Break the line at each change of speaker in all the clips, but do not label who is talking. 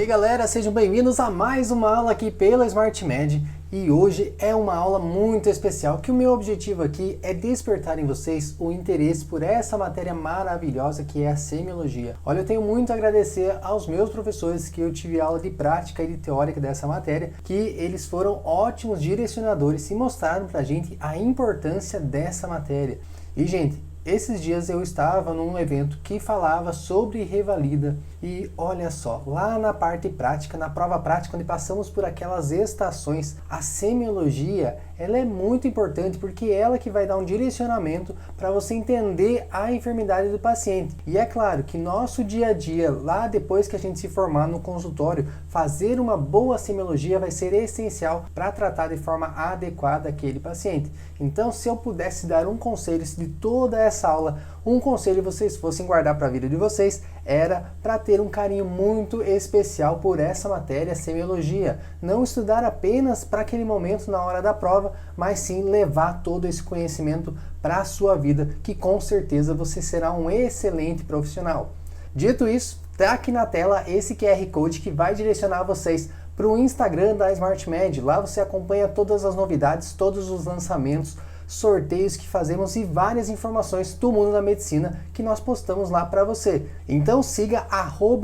aí galera, sejam bem-vindos a mais uma aula aqui pela SmartMed. E hoje é uma aula muito especial, que o meu objetivo aqui é despertar em vocês o interesse por essa matéria maravilhosa que é a semiologia. Olha, eu tenho muito a agradecer aos meus professores que eu tive aula de prática e de teórica dessa matéria, que eles foram ótimos direcionadores e mostraram pra gente a importância dessa matéria. E gente, esses dias eu estava num evento que falava sobre revalida e olha só, lá na parte prática, na prova prática, onde passamos por aquelas estações, a semiologia, ela é muito importante porque é ela que vai dar um direcionamento para você entender a enfermidade do paciente. E é claro que nosso dia a dia, lá depois que a gente se formar no consultório, fazer uma boa semiologia vai ser essencial para tratar de forma adequada aquele paciente. Então, se eu pudesse dar um conselho de toda essa aula, um conselho vocês fossem guardar para a vida de vocês, era para ter um carinho muito especial por essa matéria, semiologia. Não estudar apenas para aquele momento na hora da prova, mas sim levar todo esse conhecimento para a sua vida, que com certeza você será um excelente profissional. Dito isso, tá aqui na tela esse QR Code que vai direcionar vocês para o Instagram da SmartMed. Lá você acompanha todas as novidades, todos os lançamentos, sorteios que fazemos e várias informações do mundo da medicina que nós postamos lá para você. Então siga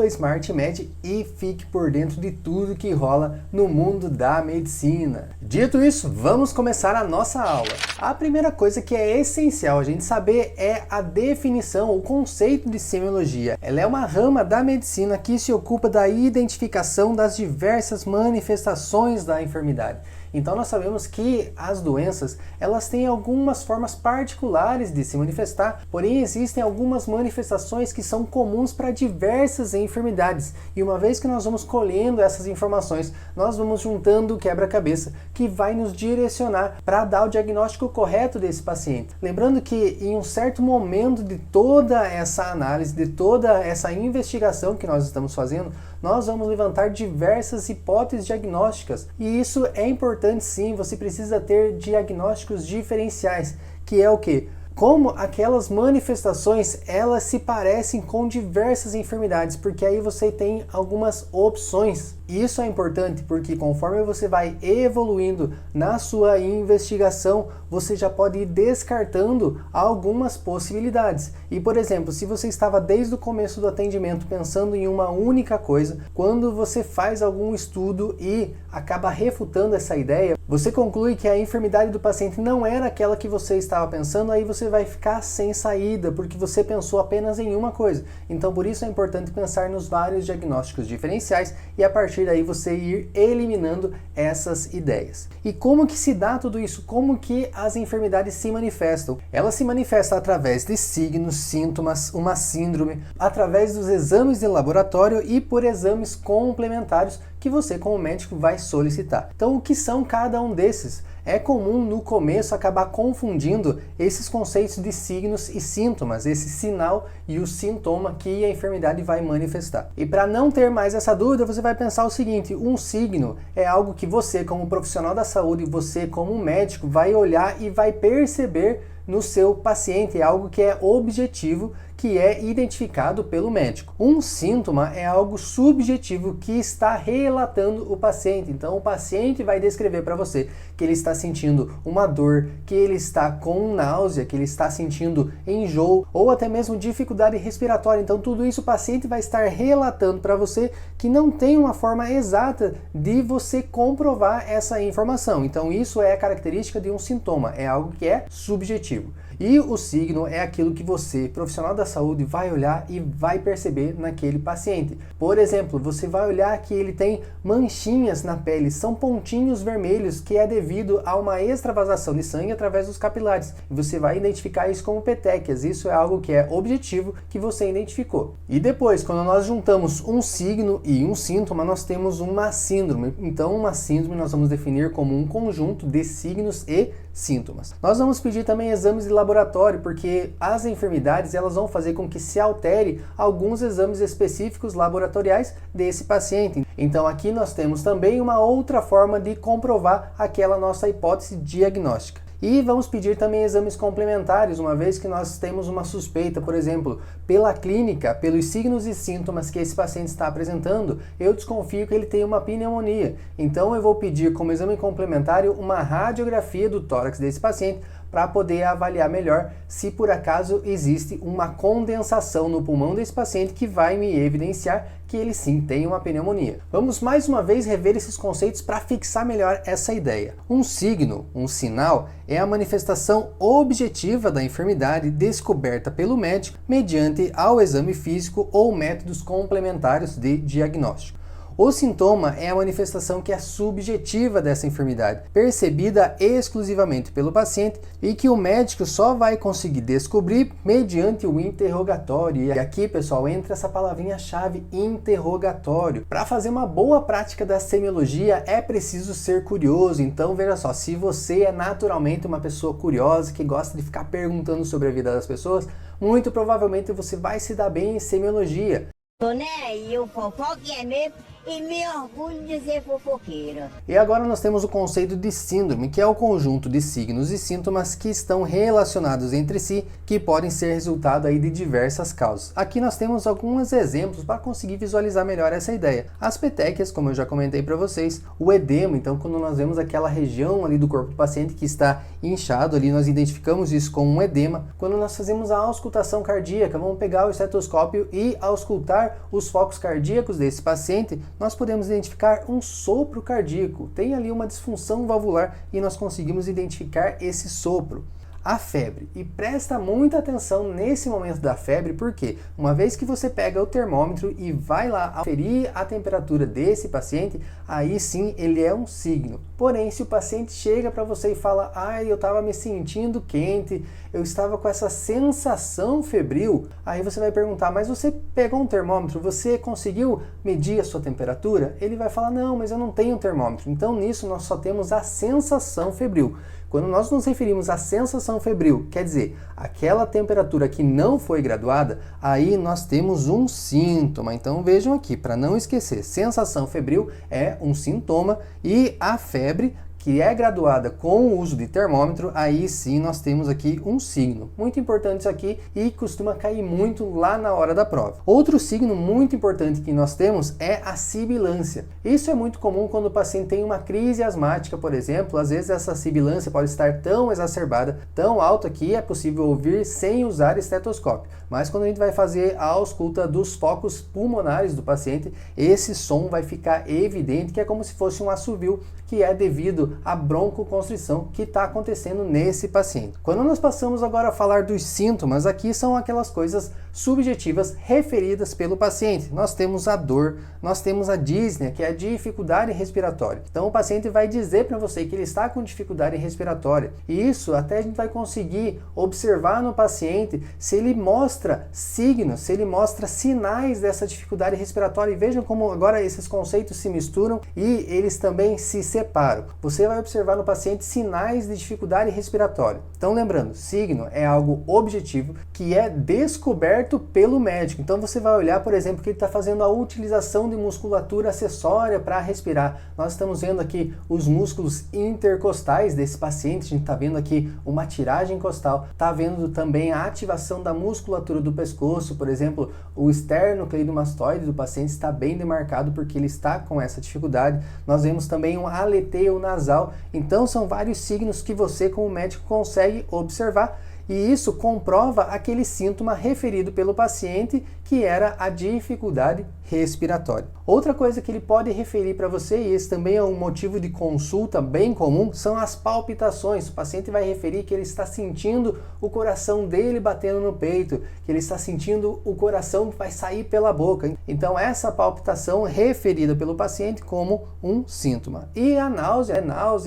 @SmartMed e fique por dentro de tudo que rola no mundo da medicina. Dito isso, vamos começar a nossa aula. A primeira coisa que é essencial a gente saber é a definição, o conceito de semiologia. Ela é uma rama da medicina que se ocupa da identificação das diversas manifestações da enfermidade. Então nós sabemos que as doenças, elas têm algumas formas particulares de se manifestar, porém existem algumas manifestações que são comuns para diversas enfermidades. E uma vez que nós vamos colhendo essas informações, nós vamos juntando o quebra-cabeça que vai nos direcionar para dar o diagnóstico correto desse paciente. Lembrando que em um certo momento de toda essa análise, de toda essa investigação que nós estamos fazendo, nós vamos levantar diversas hipóteses diagnósticas. E isso é importante sim, você precisa ter diagnósticos diferenciais, que é o quê? Como aquelas manifestações, elas se parecem com diversas enfermidades, porque aí você tem algumas opções. E isso é importante porque conforme você vai evoluindo na sua investigação, você já pode ir descartando algumas possibilidades. E, por exemplo, se você estava desde o começo do atendimento pensando em uma única coisa, quando você faz algum estudo e acaba refutando essa ideia, você conclui que a enfermidade do paciente não era aquela que você estava pensando, aí você vai ficar sem saída, porque você pensou apenas em uma coisa. Então, por isso é importante pensar nos vários diagnósticos diferenciais e a partir daí você ir eliminando essas ideias. E como que se dá tudo isso? Como que as enfermidades se manifestam? Elas se manifestam através de signos, sintomas, uma síndrome, através dos exames de laboratório e por exames complementares que você como médico vai solicitar. Então, o que são cada um desses? É comum no começo acabar confundindo esses conceitos de signos e sintomas, esse sinal e o sintoma que a enfermidade vai manifestar. E para não ter mais essa dúvida, você vai pensar o seguinte: um signo é algo que você como profissional da saúde, você como médico vai olhar e vai perceber no seu paciente, é algo que é objetivo, que é identificado pelo médico. Um síntoma é algo subjetivo que está relatando o paciente. Então o paciente vai descrever para você que ele está sentindo uma dor, que ele está com náusea, que ele está sentindo enjoo ou até mesmo dificuldade respiratória. Então tudo isso o paciente vai estar relatando para você, que não tem uma forma exata de você comprovar essa informação. Então isso é a característica de um sintoma, é algo que é subjetivo. E o signo é aquilo que você, profissional da saúde, vai olhar e vai perceber naquele paciente. Por exemplo, você vai olhar que ele tem manchinhas na pele, são pontinhos vermelhos, que é devido a uma extravasação de sangue através dos capilares. E você vai identificar isso como petequias. Isso é algo que é objetivo, que você identificou. E depois, quando nós juntamos um signo e um síntoma, nós temos uma síndrome. Então, uma síndrome nós vamos definir como um conjunto de signos e sintomas. Nós vamos pedir também exames de laboratório, porque as enfermidades elas vão fazer com que se altere alguns exames específicos laboratoriais desse paciente. Então aqui nós temos também uma outra forma de comprovar aquela nossa hipótese diagnóstica. E vamos pedir também exames complementares, uma vez que nós temos uma suspeita, por exemplo, pela clínica, pelos signos e sintomas que esse paciente está apresentando, eu desconfio que ele tem uma pneumonia. Então eu vou pedir como exame complementar uma radiografia do tórax desse paciente para poder avaliar melhor se por acaso existe uma condensação no pulmão desse paciente que vai me evidenciar que ele sim tem uma pneumonia. Vamos mais uma vez rever esses conceitos para fixar melhor essa ideia. Um signo, um sinal, é a manifestação objetiva da enfermidade descoberta pelo médico mediante ao exame físico ou métodos complementares de diagnóstico. O sintoma é a manifestação que é subjetiva dessa enfermidade, percebida exclusivamente pelo paciente e que o médico só vai conseguir descobrir mediante o interrogatório. E aqui, pessoal, entra essa palavrinha-chave, interrogatório. Para fazer uma boa prática da semiologia é preciso ser curioso. Então, veja só, se você é naturalmente uma pessoa curiosa, que gosta de ficar perguntando sobre a vida das pessoas, muito provavelmente você vai se dar bem em semiologia.
Tô nem aí, eu fofoque é mesmo e me orgulho de ser fofoqueira.
E agora nós temos o conceito de síndrome, que é o conjunto de signos e sintomas que estão relacionados entre si, que podem ser resultado aí de diversas causas. Aqui nós temos alguns exemplos para conseguir visualizar melhor essa ideia. As petequias, como eu já comentei para vocês, o edema, então quando nós vemos aquela região ali do corpo do paciente que está inchado ali, nós identificamos isso como um edema. Quando nós fazemos a auscultação cardíaca, vamos pegar o estetoscópio e auscultar os focos cardíacos desse paciente, nós podemos identificar um sopro cardíaco. Tem ali uma disfunção valvular e nós conseguimos identificar esse sopro. A febre. E presta muita atenção nesse momento da febre, porque uma vez que você pega o termômetro e vai lá aferir a temperatura desse paciente, aí sim ele é um signo. Porém, se o paciente chega para você e fala, eu estava me sentindo quente, eu estava com essa sensação febril, aí você vai perguntar, mas você pegou um termômetro, você conseguiu medir a sua temperatura? Ele vai falar, não, mas eu não tenho um termômetro. Então nisso nós só temos a sensação febril. Quando nós nos referimos à sensação febril, quer dizer, aquela temperatura que não foi graduada, aí nós temos um sintoma. Então vejam aqui, para não esquecer, sensação febril é um sintoma e a febre, que é graduada com o uso de termômetro, aí sim nós temos aqui um signo. Muito importante isso aqui e costuma cair muito lá na hora da prova. Outro signo muito importante que nós temos é a sibilância. Isso é muito comum quando o paciente tem uma crise asmática, por exemplo. Às vezes essa sibilância pode estar tão exacerbada, tão alta que é possível ouvir sem usar estetoscópio. Mas quando a gente vai fazer a ausculta dos focos pulmonares do paciente, esse som vai ficar evidente, que é como se fosse um assovio, que é devido à broncoconstrição que está acontecendo nesse paciente. Quando nós passamos agora a falar dos sintomas, aqui são aquelas coisas subjetivas referidas pelo paciente. Nós temos a dor, nós temos a dísnea, que é a dificuldade respiratória. Então o paciente vai dizer para você que ele está com dificuldade respiratória. E isso até a gente vai conseguir observar no paciente se ele mostra signos, se ele mostra sinais dessa dificuldade respiratória. E vejam como agora esses conceitos se misturam e eles também se separam. Você vai observar no paciente sinais de dificuldade respiratória. Então lembrando, signo é algo objetivo que é descoberto pelo médico. Então você vai olhar, por exemplo, que ele está fazendo a utilização de musculatura acessória para respirar. Nós estamos vendo aqui os músculos intercostais desse paciente, a gente está vendo aqui uma tiragem costal, está vendo também a ativação da musculatura do pescoço, por exemplo, o esternocleidomastoide do paciente está bem demarcado porque ele está com essa dificuldade. Nós vemos também um aleteio nasal. Então são vários signos que você como médico consegue observar e isso comprova aquele sintoma referido pelo paciente, que era a dificuldade respiratória. Outra coisa que ele pode referir para você, e esse também é um motivo de consulta bem comum, são as palpitações. O paciente vai referir que ele está sentindo o coração dele batendo no peito, que ele está sentindo o coração que vai sair pela boca. Então essa palpitação referida pelo paciente como um sintoma. E a náusea,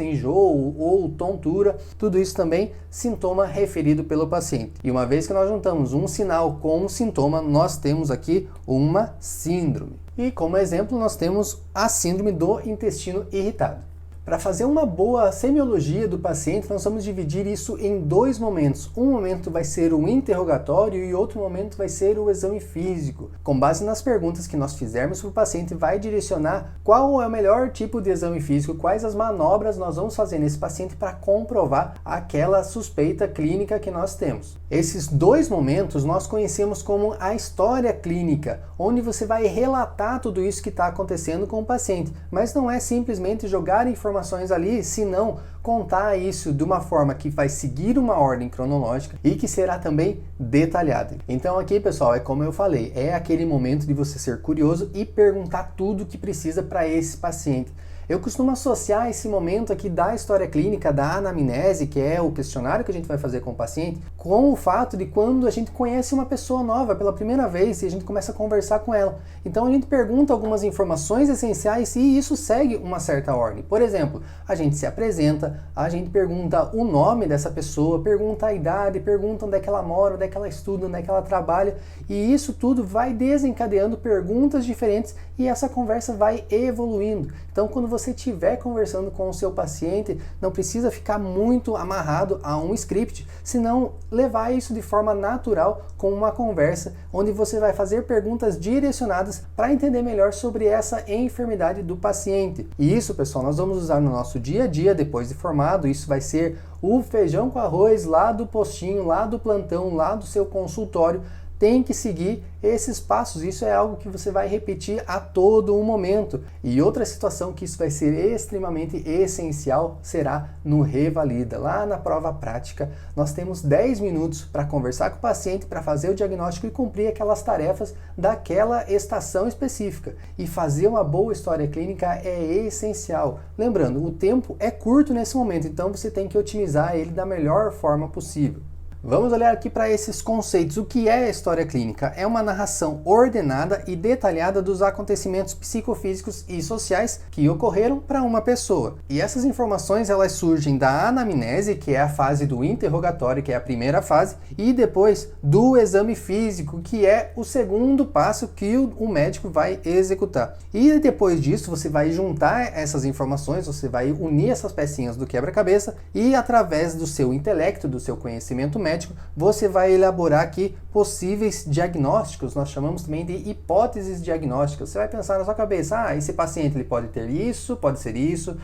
enjoo ou tontura, tudo isso também sintoma referido pelo paciente. E uma vez que nós juntamos um sinal com um sintoma, nós temos aqui uma síndrome. E como exemplo nós temos a síndrome do intestino irritado. Para fazer uma boa semiologia do paciente, nós vamos dividir isso em 2 momentos. Um momento vai ser o interrogatório e outro momento vai ser o exame físico. Com base nas perguntas que nós fizermos para o paciente, vai direcionar qual é o melhor tipo de exame físico, quais as manobras nós vamos fazer nesse paciente para comprovar aquela suspeita clínica que nós temos. Esses 2 momentos nós conhecemos como a história clínica, onde você vai relatar tudo isso que está acontecendo com o paciente, mas não é simplesmente jogar informações ali, senão contar isso de uma forma que vai seguir uma ordem cronológica e que será também detalhada. Então aqui, pessoal, é como eu falei, é aquele momento de você ser curioso e perguntar tudo o que precisa para esse paciente. Eu costumo associar esse momento aqui da história clínica, da anamnese, que é o questionário que a gente vai fazer com o paciente, com o fato de quando a gente conhece uma pessoa nova pela primeira vez e a gente começa a conversar com ela. Então a gente pergunta algumas informações essenciais e isso segue uma certa ordem. Por exemplo, a gente se apresenta, a gente pergunta o nome dessa pessoa, pergunta a idade, pergunta onde é que ela mora, onde é que ela estuda, onde é que ela trabalha, e isso tudo vai desencadeando perguntas diferentes e essa conversa vai evoluindo. Então, quando você estiver conversando com o seu paciente, não precisa ficar muito amarrado a um script, senão levar isso de forma natural com uma conversa, onde você vai fazer perguntas direcionadas para entender melhor sobre essa enfermidade do paciente. E isso, pessoal, nós vamos usar no nosso dia a dia depois de formado. Isso vai ser o feijão com arroz lá do postinho, lá do plantão, lá do seu consultório. Tem que seguir esses passos, isso é algo que você vai repetir a todo momento. E outra situação que isso vai ser extremamente essencial será no Revalida. Lá na prova prática, nós temos 10 minutos para conversar com o paciente, para fazer o diagnóstico e cumprir aquelas tarefas daquela estação específica. E fazer uma boa história clínica é essencial. Lembrando, o tempo é curto nesse momento, então você tem que otimizar ele da melhor forma possível. Vamos olhar aqui para esses conceitos. O que é a história clínica? É uma narração ordenada e detalhada dos acontecimentos psicofísicos e sociais que ocorreram para uma pessoa. E essas informações elas surgem da anamnese, que é a fase do interrogatório, que é a primeira fase, e depois do exame físico, que é o segundo passo que o médico vai executar. E depois disso você vai juntar essas informações, você vai unir essas pecinhas do quebra-cabeça e através do seu intelecto, do seu conhecimento médico, você vai elaborar aqui possíveis diagnósticos, nós chamamos também de hipóteses diagnósticas. Você vai pensar na sua cabeça, esse paciente ele pode ter isso, pode ser isso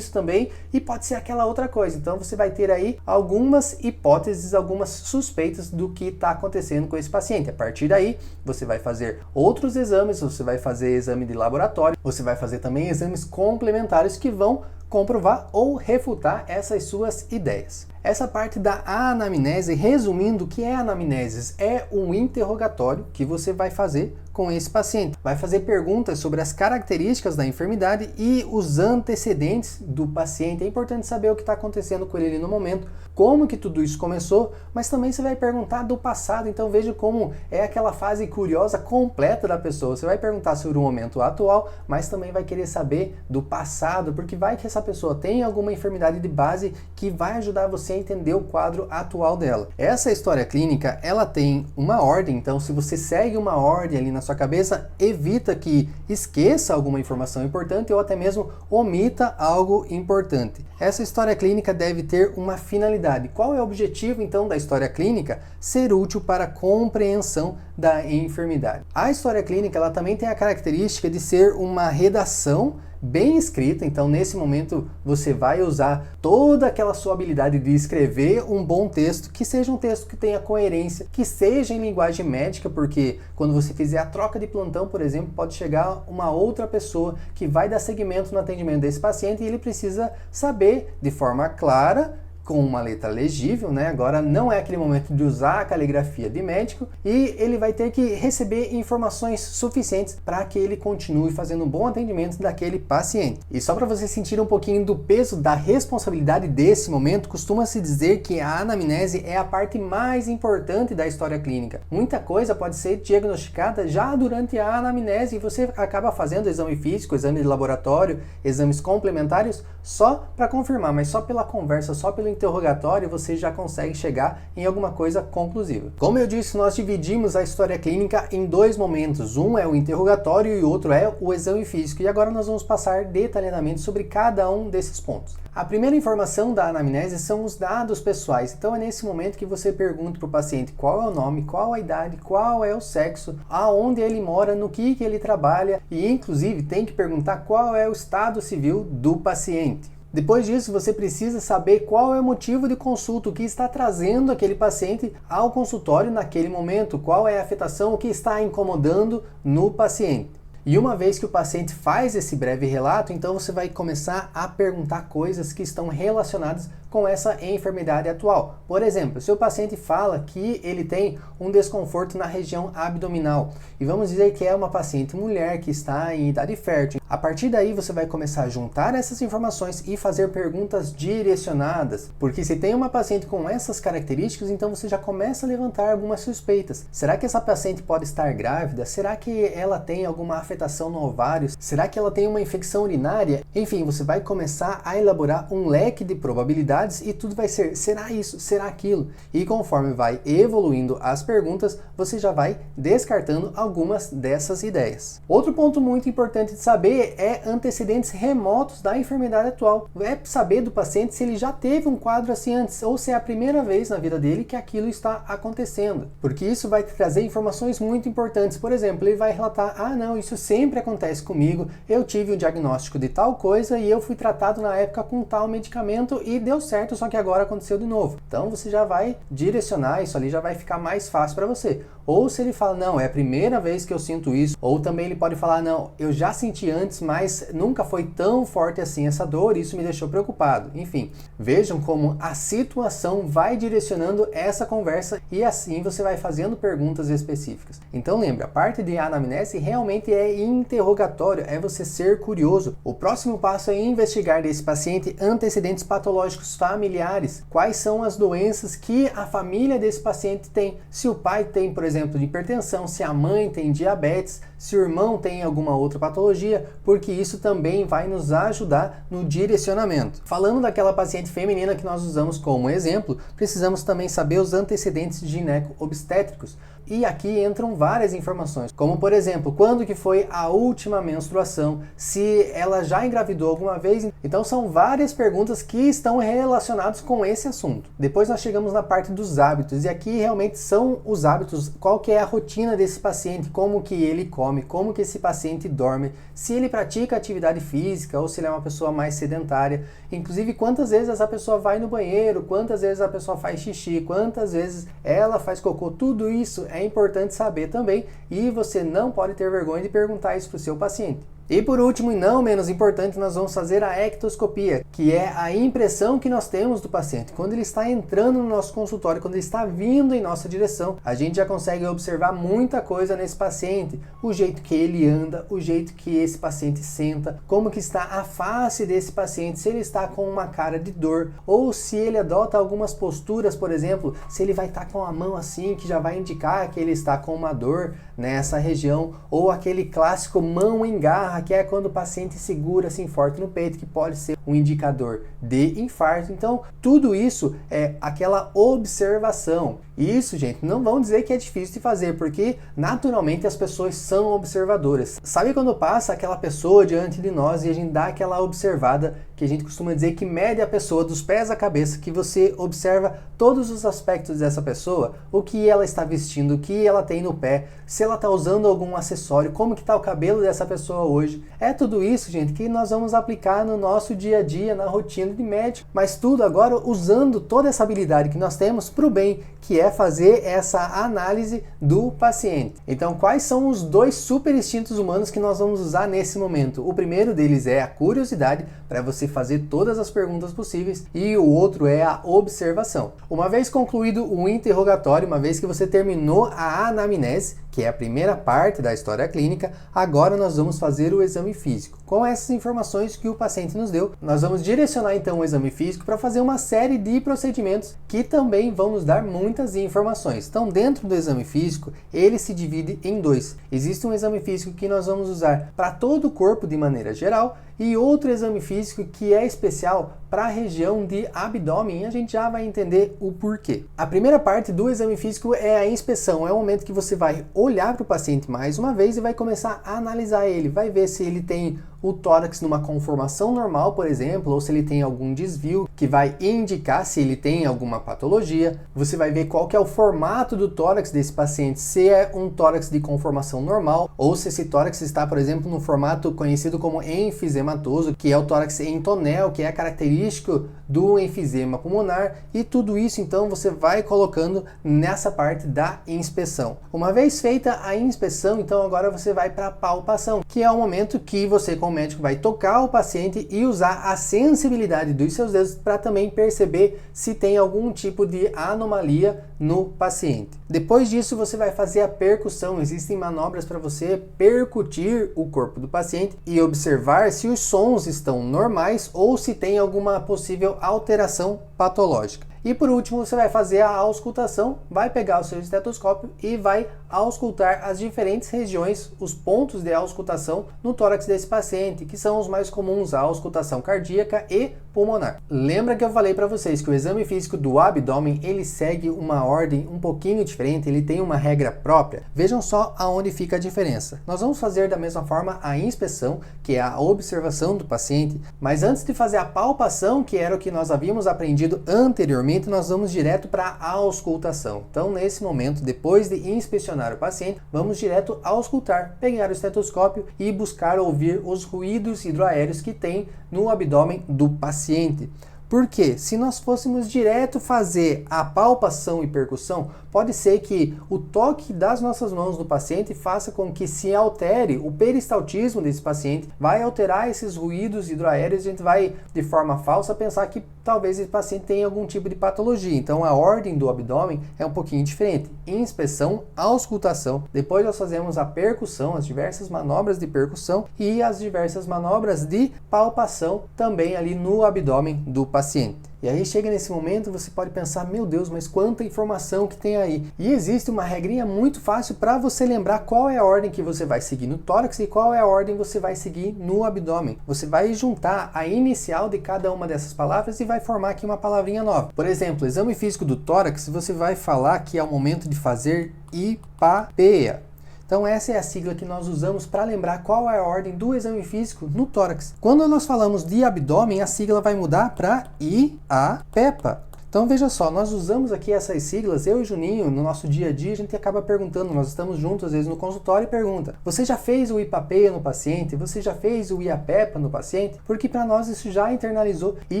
também e pode ser aquela outra coisa. Então você vai ter aí algumas hipóteses, algumas suspeitas do que está acontecendo com esse paciente. A partir daí, você vai fazer outros exames, você vai fazer exame de laboratório, você vai fazer também exames complementares que vão comprovar ou refutar essas suas ideias. Essa parte da anamnese, resumindo, o que é anamnese? É um interrogatório que você vai fazer com esse paciente. Vai fazer perguntas sobre as características da enfermidade e os antecedentes do paciente. É importante saber o que está acontecendo com ele no momento, como que tudo isso começou, mas também você vai perguntar do passado. Então veja como é aquela fase curiosa completa da pessoa. Você vai perguntar sobre o momento atual, mas também vai querer saber do passado, porque vai que essa pessoa tem alguma enfermidade de base que vai ajudar você a entender o quadro atual dela. Essa história clínica, ela tem uma ordem, então se você segue uma ordem ali na sua cabeça, evita que esqueça alguma informação importante ou até mesmo omita algo importante. Essa história clínica deve ter uma finalidade. Qual é o objetivo então da história clínica? Ser útil para a compreensão da enfermidade. A história clínica, ela também tem a característica de ser uma redação bem escrita, então nesse momento você vai usar toda aquela sua habilidade de escrever um bom texto, que seja um texto que tenha coerência, que seja em linguagem médica, porque quando você fizer a troca de plantão, por exemplo, pode chegar uma outra pessoa que vai dar seguimento no atendimento desse paciente e ele precisa saber de forma clara, com uma letra legível, né? Agora não é aquele momento de usar a caligrafia de médico e ele vai ter que receber informações suficientes para que ele continue fazendo um bom atendimento daquele paciente. E só para você sentir um pouquinho do peso da responsabilidade desse momento, costuma-se dizer que a anamnese é a parte mais importante da história clínica. Muita coisa pode ser diagnosticada já durante a anamnese e você acaba fazendo exame físico, exame de laboratório, exames complementares só para confirmar, mas só pela conversa, só pelo interrogatório você já consegue chegar em alguma coisa conclusiva. Como eu disse, nós dividimos a história clínica em dois momentos. Um é o interrogatório e o outro é o exame físico. E agora nós vamos passar detalhadamente sobre cada um desses pontos. A primeira informação da anamnese são os dados pessoais. Então é nesse momento que você pergunta para o paciente qual é o nome, qual a idade, qual é o sexo, aonde ele mora, no que ele trabalha e inclusive tem que perguntar qual é o estado civil do paciente. Depois disso, você precisa saber qual é o motivo de consulta, o que está trazendo aquele paciente ao consultório naquele momento, qual é a afetação, o que está incomodando no paciente. E uma vez que o paciente faz esse breve relato, então você vai começar a perguntar coisas que estão relacionadas com essa enfermidade atual. Por exemplo, se o paciente fala que ele tem um desconforto na região abdominal, e vamos dizer que é uma paciente mulher que está em idade fértil, a partir daí você vai começar a juntar essas informações e fazer perguntas direcionadas, porque se tem uma paciente com essas características, então você já começa a levantar algumas suspeitas. Será que essa paciente pode estar grávida? Será que ela tem alguma afetação no ovário? Será que ela tem uma infecção urinária? Enfim, você vai começar a elaborar um leque de probabilidades e tudo vai ser, será isso, será aquilo? E conforme vai evoluindo as perguntas, você já vai descartando algumas dessas ideias. Outro ponto muito importante de saber é antecedentes remotos da enfermidade atual. É saber do paciente se ele já teve um quadro assim antes ou se é a primeira vez na vida dele que aquilo está acontecendo. Porque isso vai te trazer informações muito importantes. Por exemplo, ele vai relatar, não, isso sempre acontece comigo, eu tive o diagnóstico de tal coisa e eu fui tratado na época com tal medicamento e deu certo, só que agora aconteceu de novo. Então você já vai direcionar, isso ali já vai ficar mais fácil para você. Ou se ele fala, não, é a primeira vez que eu sinto isso, ou também ele pode falar, não, eu já senti antes, mas nunca foi tão forte assim essa dor, isso me deixou preocupado. Enfim, vejam como a situação vai direcionando essa conversa e assim você vai fazendo perguntas específicas. Então lembra, a parte de anamnese realmente é interrogatório, é você ser curioso. O próximo passo é investigar desse paciente antecedentes patológicos familiares. Quais são as doenças que a família desse paciente tem? Se o pai tem, por exemplo, de hipertensão, se a mãe tem diabetes, se o irmão tem alguma outra patologia, porque isso também vai nos ajudar no direcionamento. Falando daquela paciente feminina que nós usamos como exemplo, precisamos também saber os antecedentes gineco-obstétricos. E aqui entram várias informações, como por exemplo, quando que foi a última menstruação, se ela já engravidou alguma vez. Então são várias perguntas que estão relacionadas com esse assunto. Depois nós chegamos na parte dos hábitos, e aqui realmente são os hábitos, qual que é a rotina desse paciente, como que ele come, como que esse paciente dorme, se ele pratica atividade física ou se ele é uma pessoa mais sedentária, inclusive quantas vezes essa pessoa vai no banheiro, quantas vezes a pessoa faz xixi, quantas vezes ela faz cocô, tudo isso é importante saber também e você não pode ter vergonha de perguntar isso para o seu paciente. E por último, e não menos importante, nós vamos fazer a ectoscopia, que é a impressão que nós temos do paciente. Quando ele está entrando no nosso consultório, quando ele está vindo em nossa direção, a gente já consegue observar muita coisa nesse paciente. O jeito que ele anda, o jeito que esse paciente senta, como que está a face desse paciente, se ele está com uma cara de dor, ou se ele adota algumas posturas, por exemplo, se ele vai estar com a mão assim, que já vai indicar que ele está com uma dor nessa região, ou aquele clássico mão em garra, que é quando o paciente segura assim forte no peito, que pode ser um indicador de infarto. Então, tudo isso é aquela observação. E isso, gente, não vão dizer que é difícil de fazer, porque naturalmente as pessoas são observadoras. Sabe quando passa aquela pessoa diante de nós e a gente dá aquela observada, que a gente costuma dizer que mede a pessoa dos pés à cabeça, que você observa todos os aspectos dessa pessoa, o que ela está vestindo, o que ela tem no pé, se ela está usando algum acessório, como que está o cabelo dessa pessoa hoje. É tudo isso, gente, que nós vamos aplicar no nosso dia a dia, na rotina de médico, mas tudo agora usando toda essa habilidade que nós temos para o bem, que é fazer essa análise do paciente. Então, quais são os dois super instintos humanos que nós vamos usar nesse momento? O primeiro deles é a curiosidade, para você fazer todas as perguntas possíveis, e o outro é a observação. Uma vez concluído o interrogatório, uma vez que você terminou a anamnese, que é a primeira parte da história clínica, agora nós vamos fazer o exame físico. Com essas informações que o paciente nos deu, nós vamos direcionar então o exame físico para fazer uma série de procedimentos que também vão nos dar muitas informações. Então, dentro do exame físico, ele se divide em dois. Existe um exame físico que nós vamos usar para todo o corpo de maneira geral e outro exame físico que é especial para a região de abdômen, e a gente já vai entender o porquê. A primeira parte do exame físico é a inspeção, é o momento que você vai olhar para o paciente mais uma vez e vai começar a analisar ele, vai ver se ele tem o tórax numa conformação normal, por exemplo, ou se ele tem algum desvio que vai indicar se ele tem alguma patologia. Você vai ver qual que é o formato do tórax desse paciente, se é um tórax de conformação normal ou se esse tórax está, por exemplo, no formato conhecido como enfisematoso, que é o tórax em tonel, que é característico do enfisema pulmonar, e tudo isso então você vai colocando nessa parte da inspeção. Uma vez feita a inspeção, então agora você vai para a palpação, que é o momento que você, como médico, vai tocar o paciente e usar a sensibilidade dos seus dedos para também perceber se tem algum tipo de anomalia no paciente. Depois disso, você vai fazer a percussão. Existem manobras para você percutir o corpo do paciente e observar se os sons estão normais ou se tem alguma possível alteração patológica. E por último, você vai fazer a auscultação, vai pegar o seu estetoscópio e vai auscultar as diferentes regiões, os pontos de auscultação no tórax desse paciente, que são os mais comuns, a auscultação cardíaca e pulmonar. Lembra que eu falei para vocês que o exame físico do abdômen, ele segue uma ordem um pouquinho diferente, ele tem uma regra própria? Vejam só aonde fica a diferença. Nós vamos fazer da mesma forma a inspeção, que é a observação do paciente, mas antes de fazer a palpação, que era o que nós havíamos aprendido anteriormente, nós vamos direto para a auscultação. Então, nesse momento, depois de inspecionar o paciente, vamos direto auscultar, pegar o estetoscópio e buscar ouvir os ruídos hidroaéreos que tem no abdômen do paciente. Porque se nós fôssemos direto fazer a palpação e percussão, pode ser que o toque das nossas mãos no paciente faça com que se altere o peristaltismo desse paciente, vai alterar esses ruídos hidroaéreos, a gente vai, de forma falsa, pensar que talvez esse paciente tenha algum tipo de patologia. Então a ordem do abdômen é um pouquinho diferente. Inspeção, auscultação, depois nós fazemos a percussão, as diversas manobras de percussão e as diversas manobras de palpação também ali no abdômen do paciente. E aí chega nesse momento, você pode pensar, meu Deus, mas quanta informação que tem aí. E existe uma regrinha muito fácil para você lembrar qual é a ordem que você vai seguir no tórax e qual é a ordem que você vai seguir no abdômen. Você vai juntar a inicial de cada uma dessas palavras e vai formar aqui uma palavrinha nova. Por exemplo, exame físico do tórax, você vai falar que é o momento de fazer IPAPEA. Então essa é a sigla que nós usamos para lembrar qual é a ordem do exame físico no tórax. Quando nós falamos de abdômen, a sigla vai mudar para IAPEPA. Então veja só, nós usamos aqui essas siglas, eu e o Juninho, no nosso dia a dia, a gente acaba perguntando, nós estamos juntos às vezes no consultório e pergunta, você já fez o IPAPEA no paciente? Você já fez o IAPEPA no paciente? Porque para nós isso já internalizou e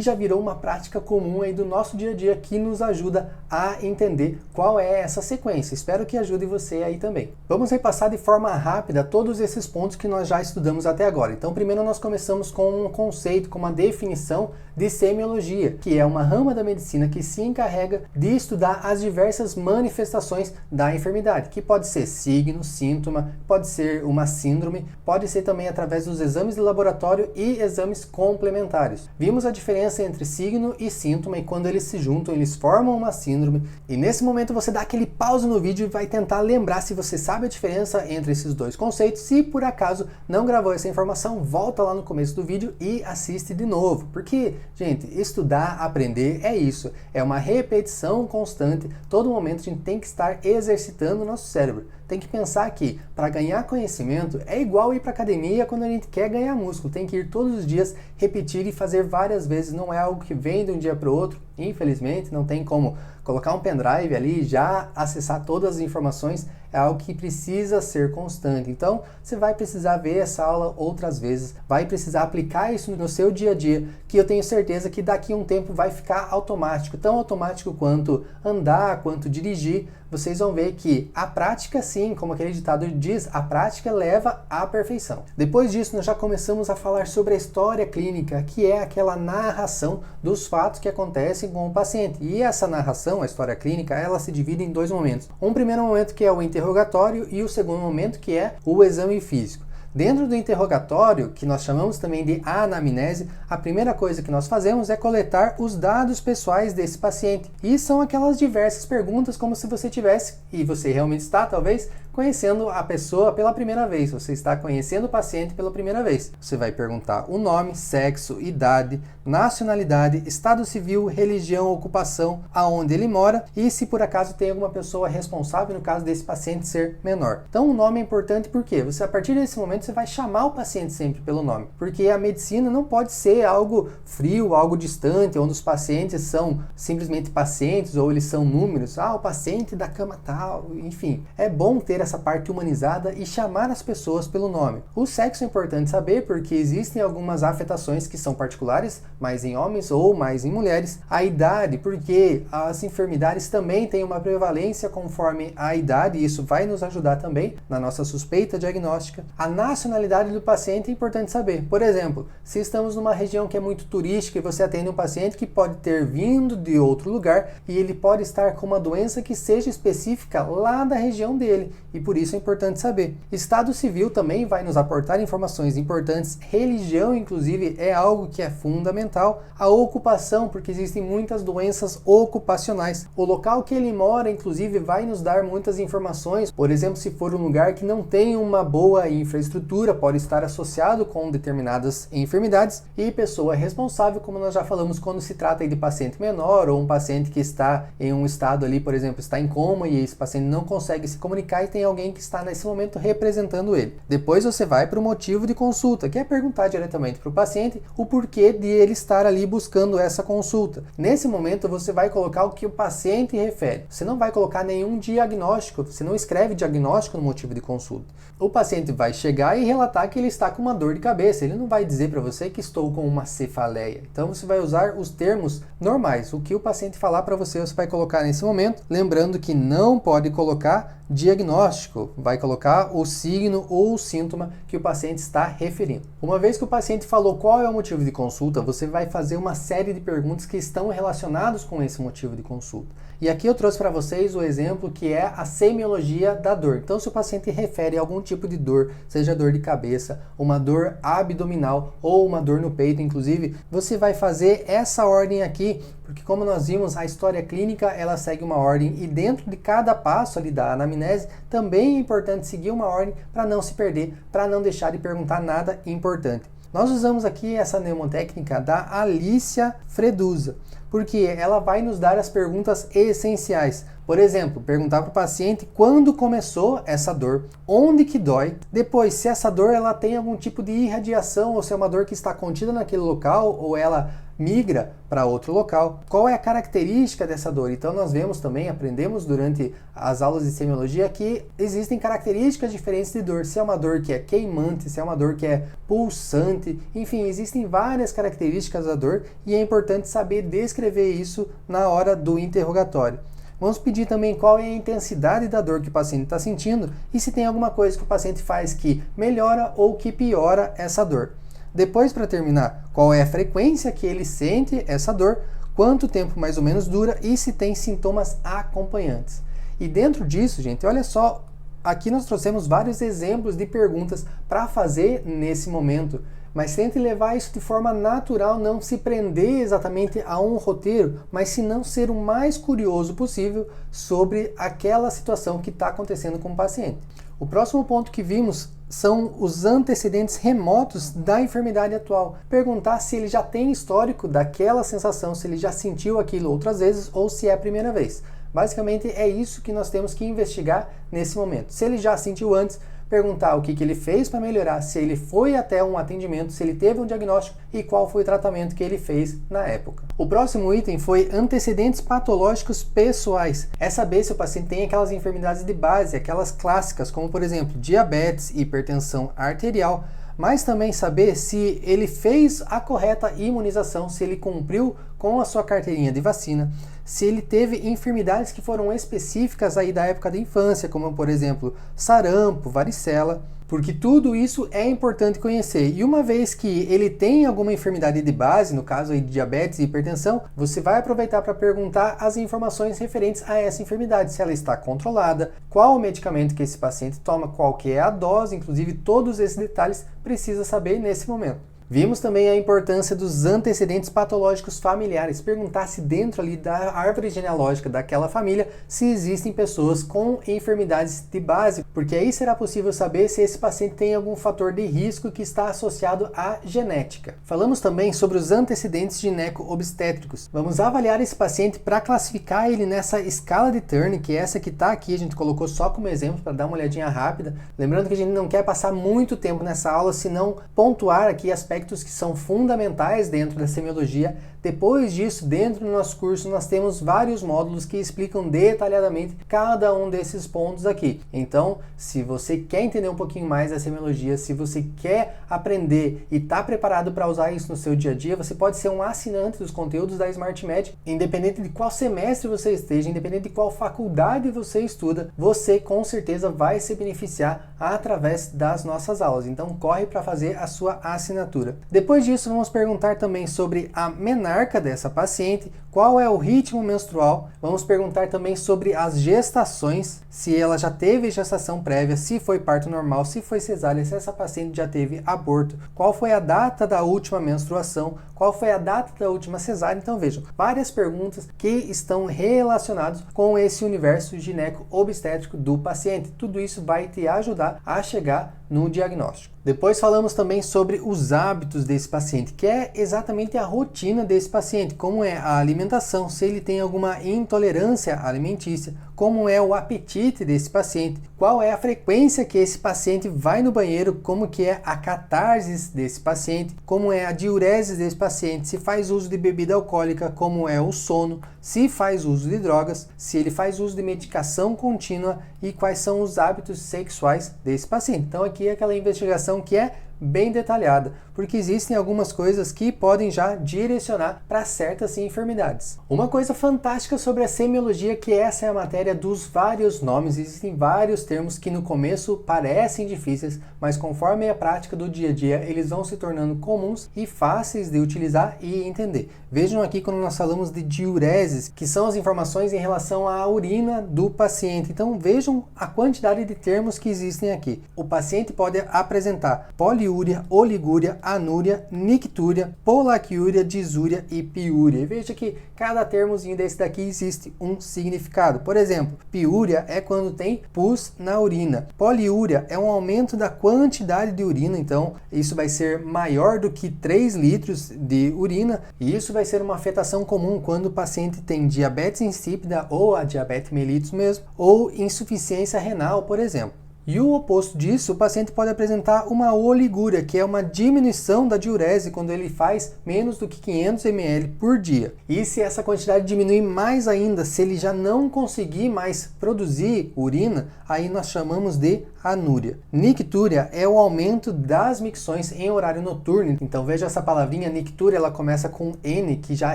já virou uma prática comum aí do nosso dia a dia que nos ajuda a entender qual é essa sequência. Espero que ajude você aí também. Vamos repassar de forma rápida todos esses pontos que nós já estudamos até agora. Então primeiro nós começamos com um conceito, com uma definição de semiologia, que é uma rama da medicina que se encarrega de estudar as diversas manifestações da enfermidade, que pode ser signo, síntoma, pode ser uma síndrome, pode ser também através dos exames de laboratório e exames complementares. Vimos a diferença entre signo e síntoma e quando eles se juntam, eles formam uma síndrome. E nesse momento você dá aquele pause no vídeo e vai tentar lembrar se você sabe a diferença entre esses dois conceitos. Se por acaso não gravou essa informação, volta lá no começo do vídeo e assiste de novo, porque, gente, estudar, aprender é isso. É uma repetição constante. Todo momento a gente tem que estar exercitando o nosso cérebro. Tem que pensar que para ganhar conhecimento é igual ir para academia quando a gente quer ganhar músculo. Tem que ir todos os dias, repetir e fazer várias vezes. Não é algo que vem de um dia para o outro. Infelizmente, não tem como colocar um pendrive ali e já acessar todas as informações. É algo que precisa ser constante. Então, você vai precisar ver essa aula outras vezes, vai precisar aplicar isso no seu dia a dia, que eu tenho certeza que daqui a um tempo vai ficar automático, tão automático quanto andar, quanto dirigir. Vocês vão ver que a prática, sim, como aquele ditado diz, a prática leva à perfeição. Depois disso, nós já começamos a falar sobre a história clínica, que é aquela narração dos fatos que acontecem com o paciente. E essa narração, a história clínica, ela se divide em dois momentos. Um primeiro momento que é o interrogatório e o segundo momento que é o exame físico. Dentro do interrogatório, que nós chamamos também de anamnese, a primeira coisa que nós fazemos é coletar os dados pessoais desse paciente. E são aquelas diversas perguntas como se você tivesse, e você realmente está talvez, conhecendo a pessoa pela primeira vez, você está conhecendo o paciente pela primeira vez. Você vai perguntar o nome, sexo, idade, nacionalidade, estado civil, religião, ocupação, aonde ele mora e se por acaso tem alguma pessoa responsável no caso desse paciente ser menor. Então o nome é importante porque você, a partir desse momento, você vai chamar o paciente sempre pelo nome, porque a medicina não pode ser algo frio, algo distante, onde os pacientes são simplesmente pacientes ou eles são números, o paciente da cama tal, enfim. É bom ter essa parte humanizada e chamar as pessoas pelo nome. O sexo é importante saber porque existem algumas afetações que são particulares, mais em homens ou mais em mulheres. A idade, porque as enfermidades também têm uma prevalência conforme a idade e isso vai nos ajudar também na nossa suspeita diagnóstica. A nacionalidade do paciente é importante saber. Por exemplo, se estamos numa região que é muito turística e você atende um paciente que pode ter vindo de outro lugar e ele pode estar com uma doença que seja específica lá da região dele. E por isso é importante saber. Estado civil também vai nos aportar informações importantes. Religião, inclusive, é algo que é fundamental. A ocupação, porque existem muitas doenças ocupacionais. O local que ele mora, inclusive, vai nos dar muitas informações. Por exemplo, se for um lugar que não tem uma boa infraestrutura, pode estar associado com determinadas enfermidades. E pessoa responsável, como nós já falamos, quando se trata de paciente menor ou um paciente que está em um estado ali, por exemplo, está em coma e esse paciente não consegue se comunicar e tem alguém que está nesse momento representando ele. Depois você vai para o motivo de consulta, que é perguntar diretamente para o paciente o porquê de ele estar ali buscando essa consulta. Nesse momento você vai colocar o que o paciente refere. Você não vai colocar nenhum diagnóstico, você não escreve diagnóstico no motivo de consulta. O paciente vai chegar e relatar que ele está com uma dor de cabeça. Ele não vai dizer para você que estou com uma cefaleia. Então você vai usar os termos normais. O que o paciente falar para você, você vai colocar nesse momento. Lembrando que não pode colocar diagnóstico. Vai colocar o signo ou o síntoma que o paciente está referindo. Uma vez que o paciente falou qual é o motivo de consulta, você vai fazer uma série de perguntas que estão relacionadas com esse motivo de consulta. E aqui eu trouxe para vocês o exemplo que é a semiologia da dor. Então, se o paciente refere a algum tipo de dor, seja dor de cabeça, uma dor abdominal ou uma dor no peito, inclusive, você vai fazer essa ordem aqui, porque como nós vimos, a história clínica ela segue uma ordem e dentro de cada passo ali da anamnese também é importante seguir uma ordem para não se perder, para não deixar de perguntar nada importante. Nós usamos aqui essa mnemotécnica da Alicia Fredusa, porque ela vai nos dar as perguntas essenciais. Por exemplo, perguntar para o paciente quando começou essa dor, onde que dói, depois se essa dor ela tem algum tipo de irradiação ou se é uma dor que está contida naquele local ou ela migra para outro local, qual é a característica dessa dor. Então nós vemos também, aprendemos durante as aulas de semiologia que existem características diferentes de dor, se é uma dor que é queimante, se é uma dor que é pulsante, enfim, existem várias características da dor e é importante saber descrever isso na hora do interrogatório. Vamos pedir também qual é a intensidade da dor que o paciente está sentindo e se tem alguma coisa que o paciente faz que melhora ou que piora essa dor. Depois, para terminar, qual é a frequência que ele sente essa dor, quanto tempo mais ou menos dura e se tem sintomas acompanhantes. E dentro disso, gente, olha só, aqui nós trouxemos vários exemplos de perguntas para fazer nesse momento. Mas tente levar isso de forma natural, não se prender exatamente a um roteiro, mas se não ser o mais curioso possível sobre aquela situação que está acontecendo com o paciente. O próximo ponto que vimos são os antecedentes remotos da enfermidade atual. Perguntar se ele já tem histórico daquela sensação, se ele já sentiu aquilo outras vezes ou se é a primeira vez. Basicamente é isso que nós temos que investigar nesse momento. Se ele já sentiu antes, perguntar o que ele fez para melhorar, se ele foi até um atendimento, se ele teve um diagnóstico e qual foi o tratamento que ele fez na época. O próximo item foi antecedentes patológicos pessoais. É saber se o paciente tem aquelas enfermidades de base, aquelas clássicas, como por exemplo, diabetes, hipertensão arterial, mas também saber se ele fez a correta imunização, se ele cumpriu com a sua carteirinha de vacina, se ele teve enfermidades que foram específicas aí da época da infância, como por exemplo, sarampo, varicela, porque tudo isso é importante conhecer. E uma vez que ele tem alguma enfermidade de base, no caso aí de diabetes e hipertensão, você vai aproveitar para perguntar as informações referentes a essa enfermidade, se ela está controlada, qual o medicamento que esse paciente toma, qual que é a dose, inclusive todos esses detalhes precisa saber nesse momento. Vimos também a importância dos antecedentes patológicos familiares, perguntar se dentro ali da árvore genealógica daquela família se existem pessoas com enfermidades de base, porque aí será possível saber se esse paciente tem algum fator de risco que está associado à genética. Falamos também sobre os antecedentes gineco-obstétricos. Vamos avaliar esse paciente para classificar ele nessa escala de Turner, que é essa que está aqui, a gente colocou só como exemplo para dar uma olhadinha rápida. Lembrando que a gente não quer passar muito tempo nessa aula, senão pontuar aqui aspectos que são fundamentais dentro da semiologia. Depois disso, dentro do nosso curso, nós temos vários módulos que explicam detalhadamente cada um desses pontos aqui. Então, se você quer entender um pouquinho mais da semiologia, se você quer aprender e está preparado para usar isso no seu dia a dia, você pode ser um assinante dos conteúdos da SmartMed, independente de qual semestre você esteja, independente de qual faculdade você estuda, você com certeza vai se beneficiar através das nossas aulas. Então, corre para fazer a sua assinatura. Depois disso, vamos perguntar também sobre a menarca dessa paciente, qual é o ritmo menstrual. Vamos perguntar também sobre as gestações, se ela já teve gestação prévia, se foi parto normal, se foi cesárea, se essa paciente já teve aborto, qual foi a data da última menstruação, qual foi a data da última cesárea. Então vejam, várias perguntas que estão relacionadas com esse universo gineco-obstétrico do paciente. Tudo isso vai te ajudar a chegar no diagnóstico. Depois falamos também sobre os hábitos desse paciente, que é exatamente a rotina desse paciente, como é a alimentação, se ele tem alguma intolerância alimentícia, como é o apetite desse paciente, qual é a frequência que esse paciente vai no banheiro, como que é a catarse desse paciente, como é a diurese desse paciente, se faz uso de bebida alcoólica, como é o sono, se faz uso de drogas, se ele faz uso de medicação contínua e quais são os hábitos sexuais desse paciente. Então aqui é aquela investigação que é bem detalhada, porque existem algumas coisas que podem já direcionar para certas enfermidades. Uma coisa fantástica sobre a semiologia é que essa é a matéria dos vários nomes. Existem vários termos que no começo parecem difíceis, mas conforme a prática do dia a dia, eles vão se tornando comuns e fáceis de utilizar e entender. Vejam aqui quando nós falamos de diureses, que são as informações em relação à urina do paciente. Então vejam a quantidade de termos que existem aqui. O paciente pode apresentar poliúria, oligúria, anúria, nictúria, polaquiúria, disúria e piúria. E veja que cada termozinho desse daqui existe um significado. Por exemplo, piúria é quando tem pus na urina. Poliúria é um aumento da quantidade de urina, então isso vai ser maior do que 3 litros de urina, e isso vai ser uma afetação comum quando o paciente tem diabetes insípida ou a diabetes mellitus mesmo, ou insuficiência renal, por exemplo. E o oposto disso, o paciente pode apresentar uma oligúria, que é uma diminuição da diurese quando ele faz menos do que 500 ml por dia. E se essa quantidade diminuir mais ainda, se ele já não conseguir mais produzir urina, aí nós chamamos de anúria. Nictúria é o aumento das micções em horário noturno. Então veja essa palavrinha nictúria, ela começa com N, que já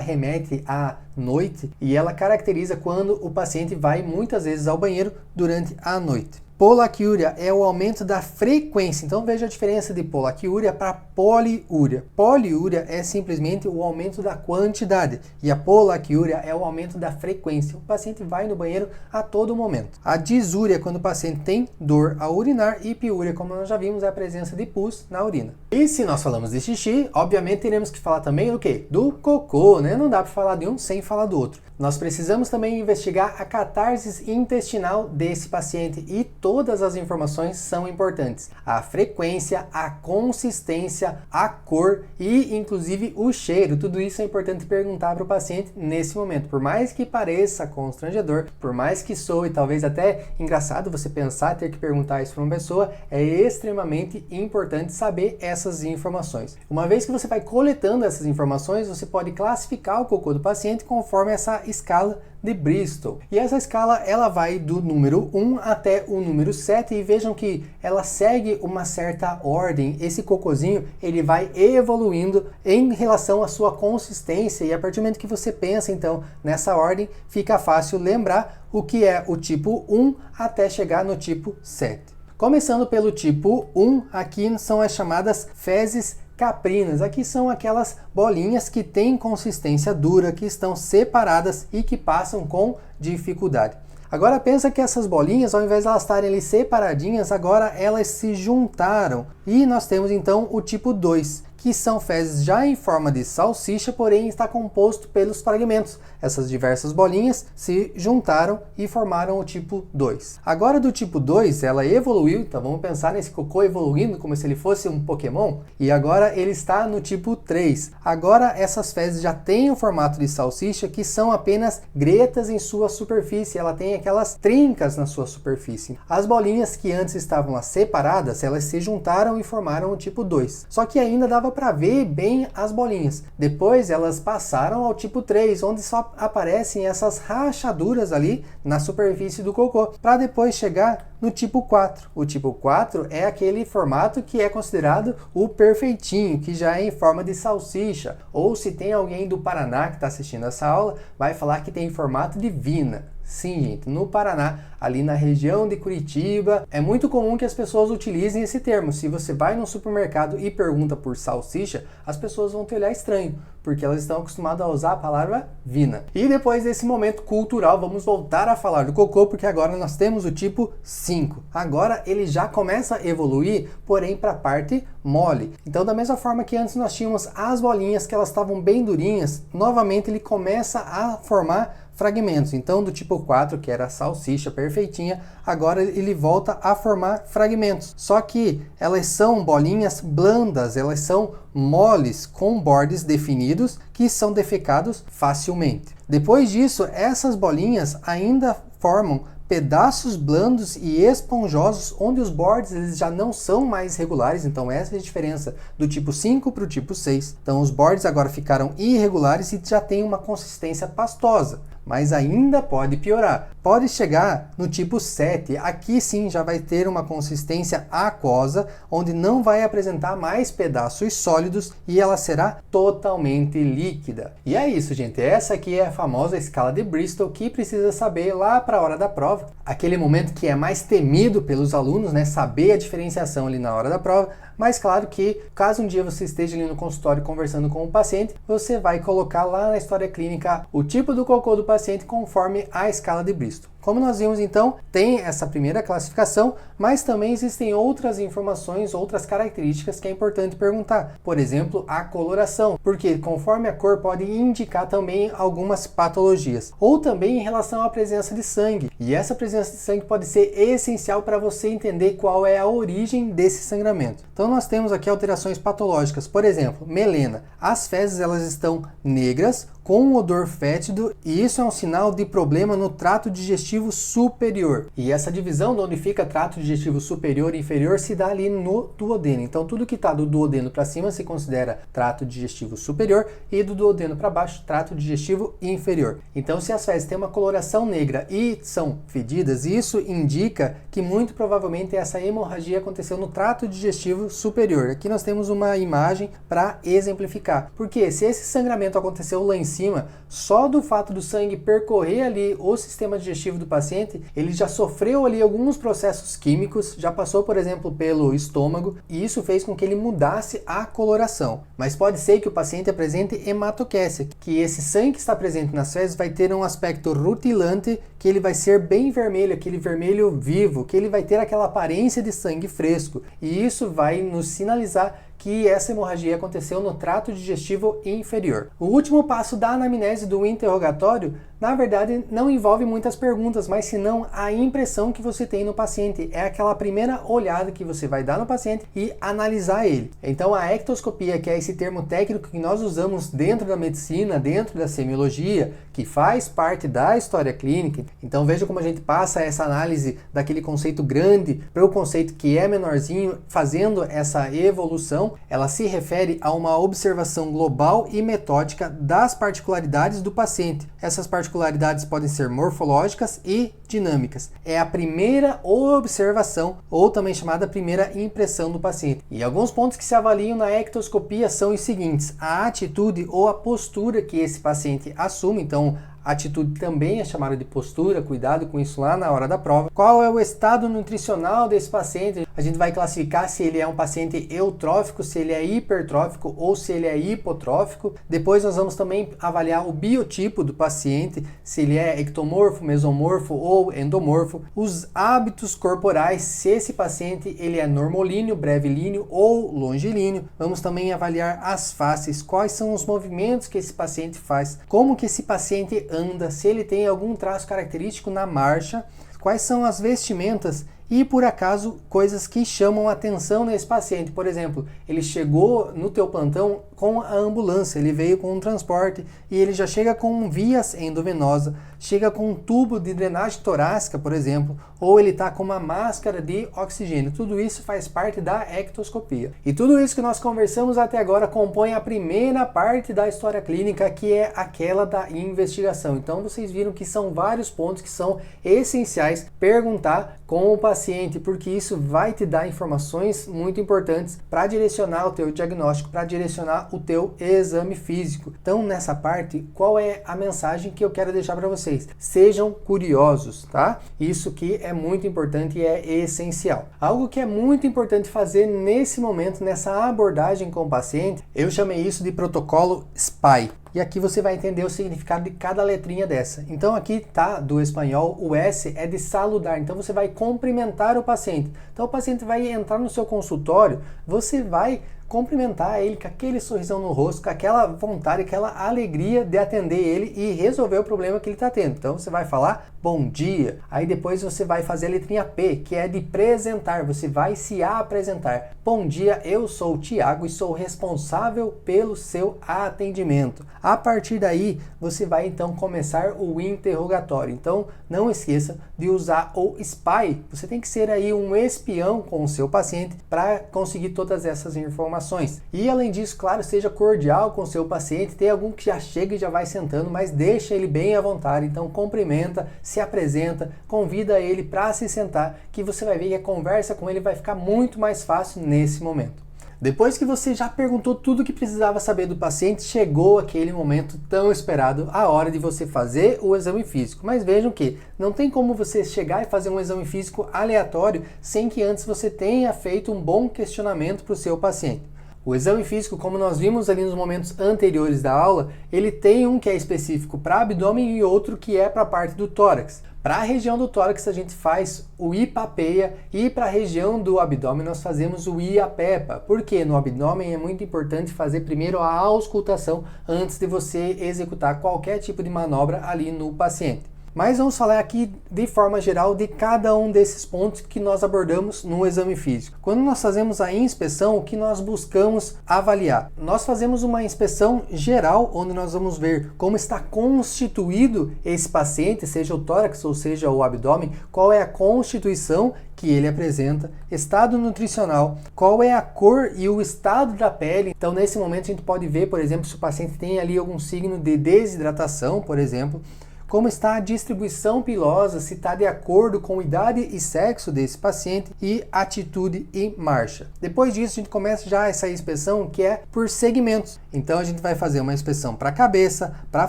remete à noite, e ela caracteriza quando o paciente vai muitas vezes ao banheiro durante a noite. Polaquiúria é o aumento da frequência. Então veja a diferença de polaquiúria para poliúria. Poliúria é simplesmente o aumento da quantidade e a polaquiúria é o aumento da frequência. O paciente vai no banheiro a todo momento. A disúria é quando o paciente tem dor ao urinar, e piúria, como nós já vimos, é a presença de pus na urina. E se nós falamos de xixi, obviamente teremos que falar também do quê? Do cocô, né? Não dá para falar de um sem falar do outro. Nós precisamos também investigar a catarse intestinal desse paciente e todas as informações são importantes. A frequência, a consistência, a cor e inclusive o cheiro. Tudo isso é importante perguntar para o paciente nesse momento. Por mais que pareça constrangedor, por mais que soe talvez até engraçado você pensar ter que perguntar isso para uma pessoa, é extremamente importante saber essas informações. Uma vez que você vai coletando essas informações, você pode classificar o cocô do paciente conforme essa escala de Bristol. E essa escala ela vai do número 1 até o número 7 e vejam que ela segue uma certa ordem. Esse cocôzinho ele vai evoluindo em relação à sua consistência e a partir do momento que você pensa então nessa ordem, fica fácil lembrar o que é o tipo 1 até chegar no tipo 7. Começando pelo tipo 1, aqui são as chamadas fezes caprinas. Aqui são aquelas bolinhas que têm consistência dura, que estão separadas e que passam com dificuldade. Agora pensa que essas bolinhas, ao invés de elas estarem ali separadinhas, agora elas se juntaram. E nós temos então o tipo 2, que são fezes já em forma de salsicha, porém está composto pelos fragmentos. Essas diversas bolinhas se juntaram e formaram o tipo 2. Agora do tipo 2, ela evoluiu, então vamos pensar nesse cocô evoluindo como se ele fosse um Pokémon, e agora ele está no tipo 3. Agora essas fezes já têm o formato de salsicha, que são apenas gretas em sua superfície, ela tem aquelas trincas na sua superfície. As bolinhas que antes estavam separadas, elas se juntaram e formaram o tipo 2. Só que ainda dava para ver bem as bolinhas. Depois elas passaram ao tipo 3, onde só aparecem essas rachaduras ali na superfície do cocô, para depois chegar no tipo 4. O tipo 4 é aquele formato que é considerado o perfeitinho, que já é em forma de salsicha. Ou se tem alguém do Paraná que está assistindo essa aula, vai falar que tem em formato de vina. Sim, gente, no Paraná, ali na região de Curitiba, é muito comum que as pessoas utilizem esse termo. Se você vai no supermercado e pergunta por salsicha, as pessoas vão te olhar estranho, porque elas estão acostumadas a usar a palavra vina. E depois desse momento cultural, vamos voltar a falar do cocô, porque agora nós temos o tipo 5. Agora ele já começa a evoluir, porém para a parte mole. Então, da mesma forma que antes nós tínhamos as bolinhas que elas estavam bem durinhas, novamente ele começa a formar fragmentos. Então, do tipo 4, que era a salsicha perfeitinha, agora ele volta a formar fragmentos. Só que elas são bolinhas blandas, elas são moles, com bordes definidos, que são defecados facilmente. Depois disso, essas bolinhas ainda formam pedaços blandos e esponjosos, onde os bordes eles já não são mais regulares. Então essa é a diferença do tipo 5 para o tipo 6. Então os bordes agora ficaram irregulares e já tem uma consistência pastosa. Mas ainda pode piorar. Pode chegar no tipo 7. Aqui sim já vai ter uma consistência aquosa, onde não vai apresentar mais pedaços sólidos e ela será totalmente líquida. E é isso, gente. Essa aqui é a famosa escala de Bristol, que precisa saber lá para a hora da prova. Aquele momento que é mais temido pelos alunos, né? Saber a diferenciação ali na hora da prova. Mas claro que, caso um dia você esteja ali no consultório conversando com o paciente, você vai colocar lá na história clínica o tipo do cocô do paciente conforme a escala de Bristol. Como nós vimos então, tem essa primeira classificação, mas também existem outras informações, outras características que é importante perguntar. Por exemplo, a coloração, porque conforme a cor pode indicar também algumas patologias. Ou também em relação à presença de sangue. E essa presença de sangue pode ser essencial para você entender qual é a origem desse sangramento. Então nós temos aqui alterações patológicas, por exemplo, melena. As fezes elas estão negras, com um odor fétido, e isso é um sinal de problema no trato digestivo superior. E essa divisão de onde fica trato digestivo superior e inferior se dá ali no duodeno. Então tudo que está do duodeno para cima se considera trato digestivo superior e do duodeno para baixo, trato digestivo inferior. Então se as fezes têm uma coloração negra e são fedidas, isso indica que muito provavelmente essa hemorragia aconteceu no trato digestivo superior. Aqui nós temos uma imagem para exemplificar. Porque se esse sangramento aconteceu lá em cima, só do fato do sangue percorrer ali o sistema digestivo do paciente, ele já sofreu ali alguns processos químicos, já passou, por exemplo, pelo estômago, e isso fez com que ele mudasse a coloração. Mas pode ser que o paciente apresente hematoquécia, que esse sangue que está presente nas fezes vai ter um aspecto rutilante, que ele vai ser bem vermelho, aquele vermelho vivo, que ele vai ter aquela aparência de sangue fresco, e isso vai nos sinalizar que essa hemorragia aconteceu no trato digestivo inferior. O último passo da anamnese do interrogatório, na verdade, não envolve muitas perguntas, mas senão a impressão que você tem no paciente. É aquela primeira olhada que você vai dar no paciente e analisar ele. Então a ectoscopia, que é esse termo técnico que nós usamos dentro da medicina, dentro da semiologia, que faz parte da história clínica. Então veja como a gente passa essa análise daquele conceito grande para o conceito que é menorzinho, fazendo essa evolução. Ela se refere a uma observação global e metódica das particularidades do paciente. Essas particularidades podem ser morfológicas e dinâmicas. É a primeira observação, ou também chamada primeira impressão do paciente. E alguns pontos que se avaliam na ectoscopia são os seguintes: a atitude ou a postura que esse paciente assume, então atitude também é chamada de postura, cuidado com isso lá na hora da prova. Qual é o estado nutricional desse paciente? A gente vai classificar se ele é um paciente eutrófico, se ele é hipertrófico ou se ele é hipotrófico. Depois nós vamos também avaliar o biotipo do paciente, se ele é ectomorfo, mesomorfo ou endomorfo. Os hábitos corporais, se esse paciente ele é normolíneo, brevilíneo ou longilíneo. Vamos também avaliar as faces, quais são os movimentos que esse paciente faz, como que esse paciente anda, se ele tem algum traço característico na marcha, quais são as vestimentas e, por acaso, coisas que chamam a atenção nesse paciente. Por exemplo, ele chegou no teu plantão com a ambulância, ele veio com um transporte e ele já chega com vias endovenosa, chega com um tubo de drenagem torácica, por exemplo, ou ele está com uma máscara de oxigênio. Tudo isso faz parte da ectoscopia. E tudo isso que nós conversamos até agora compõe a primeira parte da história clínica, que é aquela da investigação. Então vocês viram que são vários pontos que são essenciais perguntar com o paciente, porque isso vai te dar informações muito importantes para direcionar o teu diagnóstico, para direcionar o teu exame físico. Então, nessa parte, qual é a mensagem que eu quero deixar para vocês? Sejam curiosos, tá? Isso que é muito importante e é essencial. Algo que é muito importante fazer nesse momento, nessa abordagem com o paciente, eu chamei isso de protocolo SPY. E aqui você vai entender o significado de cada letrinha dessa. Então aqui tá do espanhol, o S é de saludar. Então você vai cumprimentar o paciente. Então o paciente vai entrar no seu consultório, você vai cumprimentar ele com aquele sorrisão no rosto, com aquela vontade, aquela alegria de atender ele e resolver o problema que ele está tendo. Então você vai falar bom dia, aí depois você vai fazer a letrinha P, que é de apresentar, você vai se apresentar. Bom dia, eu sou o Tiago e sou responsável pelo seu atendimento. A partir daí, você vai então começar o interrogatório. Então não esqueça de usar o SPY, você tem que ser aí um espião com o seu paciente para conseguir todas essas informações. E além disso, claro, seja cordial com o seu paciente, tem algum que já chega e já vai sentando, mas deixa ele bem à vontade, então cumprimenta, se apresenta, convida ele para se sentar, que você vai ver que a conversa com ele vai ficar muito mais fácil nesse momento. Depois que você já perguntou tudo o que precisava saber do paciente, chegou aquele momento tão esperado, a hora de você fazer o exame físico. Mas vejam que não tem como você chegar e fazer um exame físico aleatório sem que antes você tenha feito um bom questionamento para o seu paciente. O exame físico, como nós vimos ali nos momentos anteriores da aula, ele tem um que é específico para abdômen e outro que é para a parte do tórax. Para a região do tórax a gente faz o IPAPEIA e para a região do abdômen nós fazemos o IAPEPA. Porque no abdômen é muito importante fazer primeiro a auscultação antes de você executar qualquer tipo de manobra ali no paciente. Mas vamos falar aqui de forma geral de cada um desses pontos que nós abordamos no exame físico. Quando nós fazemos a inspeção, o que nós buscamos avaliar? Nós fazemos uma inspeção geral, onde nós vamos ver como está constituído esse paciente, seja o tórax ou seja o abdômen, qual é a constituição que ele apresenta, estado nutricional, qual é a cor e o estado da pele. Então nesse momento a gente pode ver, por exemplo, se o paciente tem ali algum signo de desidratação, por exemplo, como está a distribuição pilosa, se está de acordo com idade e sexo desse paciente e atitude e marcha. Depois disso, a gente começa já essa inspeção que é por segmentos. Então a gente vai fazer uma inspeção para a cabeça, para a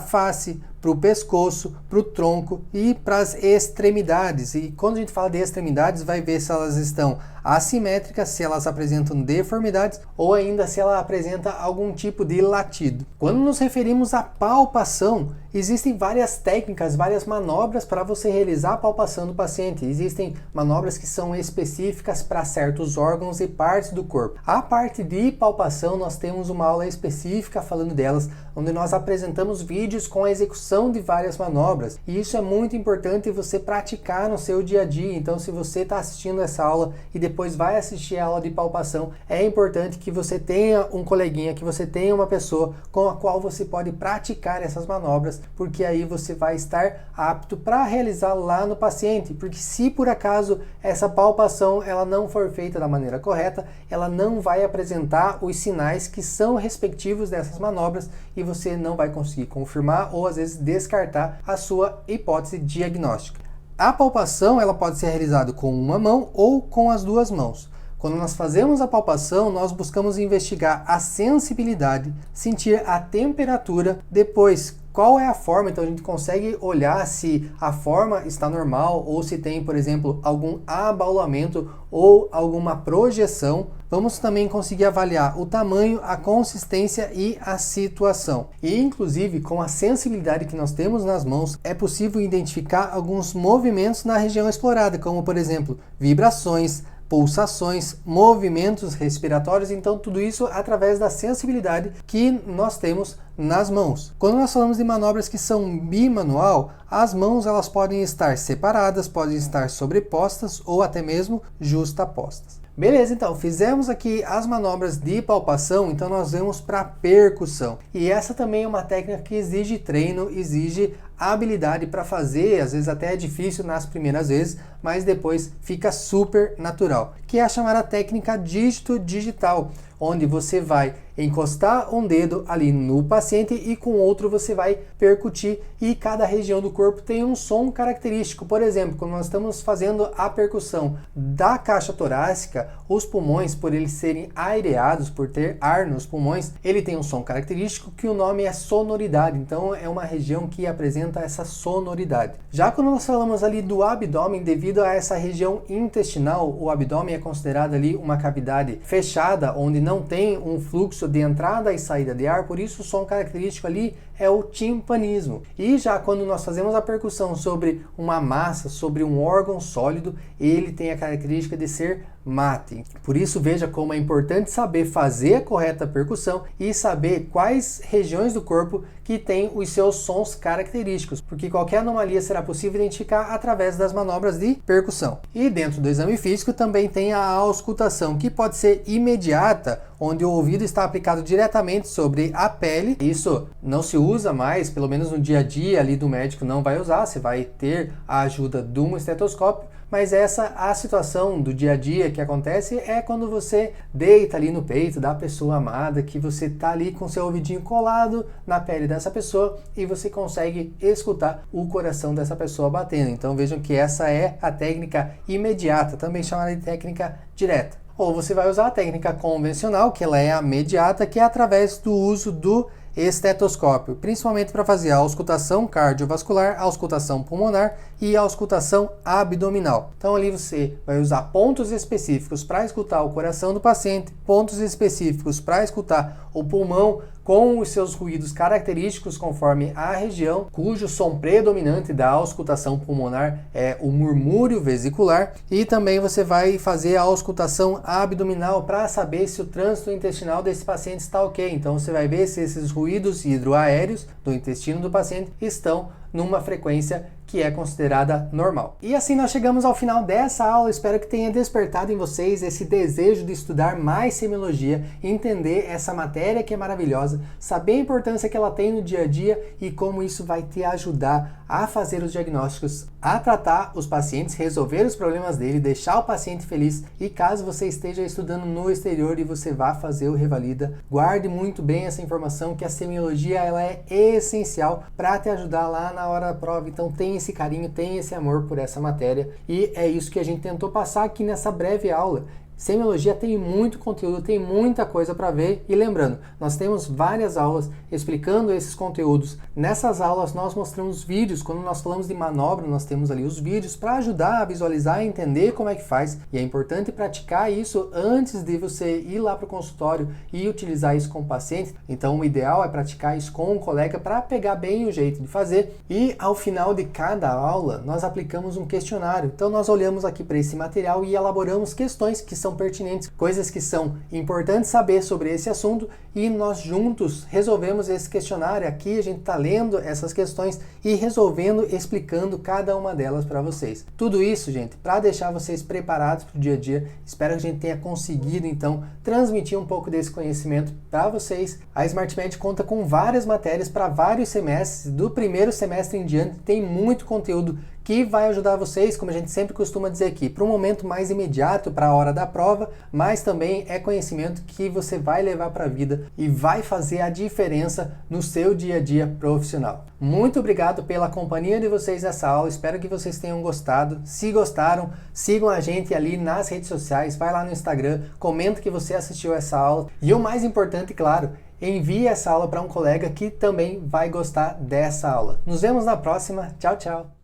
face, para o pescoço, para o tronco e para as extremidades. E quando a gente fala de extremidades, vai ver se elas estão assimétricas, se elas apresentam deformidades ou ainda se ela apresenta algum tipo de latido. Quando nos referimos à palpação, existem várias técnicas, várias manobras para você realizar a palpação do paciente. Existem manobras que são específicas para certos órgãos e partes do corpo. A parte de palpação, nós temos uma aula específica falando delas, onde nós apresentamos vídeos com a execução de várias manobras. E isso é muito importante você praticar no seu dia a dia. Então, se você está assistindo essa aula e depois vai assistir a aula de palpação, é importante que você tenha um coleguinha, que você tenha uma pessoa com a qual você pode praticar essas manobras, porque aí você vai estar apto para realizar lá no paciente. Porque se por acaso essa palpação ela não for feita da maneira correta, ela não vai apresentar os sinais que são respectivos dessas manobras e você não vai conseguir confirmar ou às vezes descartar a sua hipótese diagnóstica. A palpação ela pode ser realizada com uma mão ou com as duas mãos. Quando nós fazemos a palpação, nós buscamos investigar a sensibilidade, sentir a temperatura, depois qual é a forma, então a gente consegue olhar se a forma está normal ou se tem, por exemplo, algum abaulamento ou alguma projeção. Vamos também conseguir avaliar o tamanho, a consistência e a situação. E inclusive com a sensibilidade que nós temos nas mãos, é possível identificar alguns movimentos na região explorada, como por exemplo, vibrações, pulsações, movimentos respiratórios, então tudo isso através da sensibilidade que nós temos nas mãos. Quando nós falamos de manobras que são bimanual, as mãos elas podem estar separadas, podem estar sobrepostas ou até mesmo justapostas. Beleza, então fizemos aqui as manobras de palpação, então nós vamos para percussão. E essa também é uma técnica que exige treino, exige habilidade para fazer, às vezes até é difícil nas primeiras vezes, mas depois fica super natural, que é a chamada técnica dígito digital, onde você vai encostar um dedo ali no paciente e com o outro você vai percutir, e cada região do corpo tem um som característico. Por exemplo, quando nós estamos fazendo a percussão da caixa torácica, os pulmões, por eles serem aireados, por ter ar nos pulmões, ele tem um som característico que o nome é sonoridade, então é uma região que apresenta essa sonoridade. Já quando nós falamos ali do abdômen, devido a essa região intestinal, o abdômen é considerado ali uma cavidade fechada, onde não tem um fluxo de entrada e saída de ar, por isso o som característico ali é o timpanismo. E já quando nós fazemos a percussão sobre uma massa, sobre um órgão sólido, ele tem a característica de ser mate. Por isso veja como é importante saber fazer a correta percussão e saber quais regiões do corpo que tem os seus sons característicos, porque qualquer anomalia será possível identificar através das manobras de percussão. E dentro do exame físico também tem a auscultação, que pode ser imediata, onde o ouvido está aplicado diretamente sobre a pele. Isso não se usa mais, pelo menos no dia a dia ali do médico não vai usar, você vai ter a ajuda de um estetoscópio, mas essa a situação do dia a dia que acontece é quando você deita ali no peito da pessoa amada, que você tá ali com seu ouvidinho colado na pele dessa pessoa e você consegue escutar o coração dessa pessoa batendo. Então vejam que essa é a técnica imediata, também chamada de técnica direta. Ou você vai usar a técnica convencional, que ela é a imediata, que é através do uso do estetoscópio, principalmente para fazer a auscultação cardiovascular, a auscultação pulmonar e a auscultação abdominal. Então ali você vai usar pontos específicos para escutar o coração do paciente, pontos específicos para escutar o pulmão com os seus ruídos característicos conforme a região, cujo som predominante da auscultação pulmonar é o murmúrio vesicular, e também você vai fazer a auscultação abdominal para saber se o trânsito intestinal desse paciente está ok. Então você vai ver se esses ruídos hidroaéreos do intestino do paciente estão numa frequência que é considerada normal. E assim nós chegamos ao final dessa aula. Espero que tenha despertado em vocês esse desejo de estudar mais semiologia, entender essa matéria que é maravilhosa, saber a importância que ela tem no dia a dia e como isso vai te ajudar a fazer os diagnósticos, a tratar os pacientes, resolver os problemas dele, deixar o paciente feliz. E caso você esteja estudando no exterior e você vá fazer o Revalida, guarde muito bem essa informação, que a semiologia ela é essencial para te ajudar lá na hora da prova. Então tem esse carinho, tem esse amor por essa matéria, e é isso que a gente tentou passar aqui nessa breve aula. Semiologia tem muito conteúdo, tem muita coisa para ver, e lembrando, nós temos várias aulas explicando esses conteúdos. Nessas aulas nós mostramos vídeos, quando nós falamos de manobra, nós temos ali os vídeos para ajudar a visualizar e entender como é que faz, e é importante praticar isso antes de você ir lá para o consultório e utilizar isso com o paciente. Então o ideal é praticar isso com um colega para pegar bem o jeito de fazer, e ao final de cada aula nós aplicamos um questionário. Então nós olhamos aqui para esse material e elaboramos questões que são pertinentes, coisas que são importantes saber sobre esse assunto, e nós juntos resolvemos esse questionário. Aqui a gente está lendo essas questões e resolvendo, explicando cada uma delas para vocês. Tudo isso, gente, para deixar vocês preparados para o dia a dia. Espero que a gente tenha conseguido, então, transmitir um pouco desse conhecimento para vocês. A SmartMed conta com várias matérias para vários semestres. Do primeiro semestre em diante tem muito conteúdo que vai ajudar vocês, como a gente sempre costuma dizer aqui, para um momento mais imediato, para a hora da prova, mas também é conhecimento que você vai levar para a vida e vai fazer a diferença no seu dia a dia profissional. Muito obrigado pela companhia de vocês nessa aula, espero que vocês tenham gostado. Se gostaram, sigam a gente ali nas redes sociais, vai lá no Instagram, comenta que você assistiu essa aula e o mais importante, claro, envie essa aula para um colega que também vai gostar dessa aula. Nos vemos na próxima. Tchau, tchau!